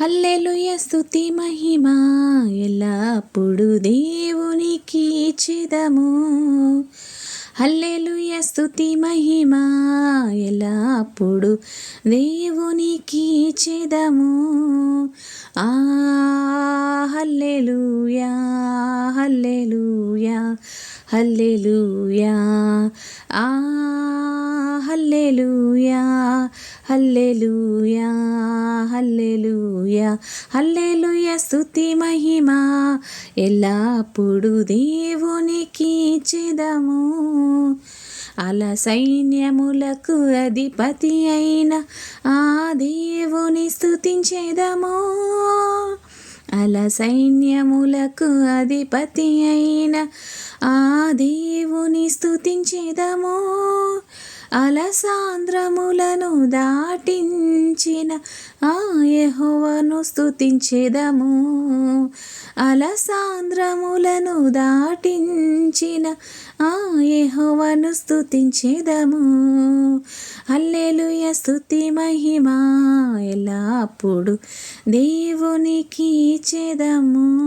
హల్లెలూయా స్తుతి మహిమ ఎల్లప్పుడు దేవునికి ఇచ్చెదము. హల్లెలూయా స్తుతి మహిమ ఎల్లప్పుడు దేవునికి ఇచ్చెదము. ఆ హల్లెలూయా హల్లెలూయా హల్లెలూయా ఆ హల్లెలూయా హల్లెలూయా హల్లెలూయా హల్లెలూయా స్తుతి మహిమ ఎల్లప్పుడు దేవునికి ఇచ్చెదము. అలా సైన్యములకు అధిపతి అయిన ఆ దేవుని స్తుతించెదము. అలా సైన్యములకు అధిపతి అయిన ఆ దేవుని స్తుతించెదము. అలసాంద్రములను దాటించిన ఆ యెహోవాను స్తుతించెదము. అలసాంద్రములను దాటించిన ఆ యెహోవాను స్తుతించెదము. హల్లెలూయా స్తుతి మహిమ ఎల్లప్పుడు దేవునికి ఇచ్చెదము.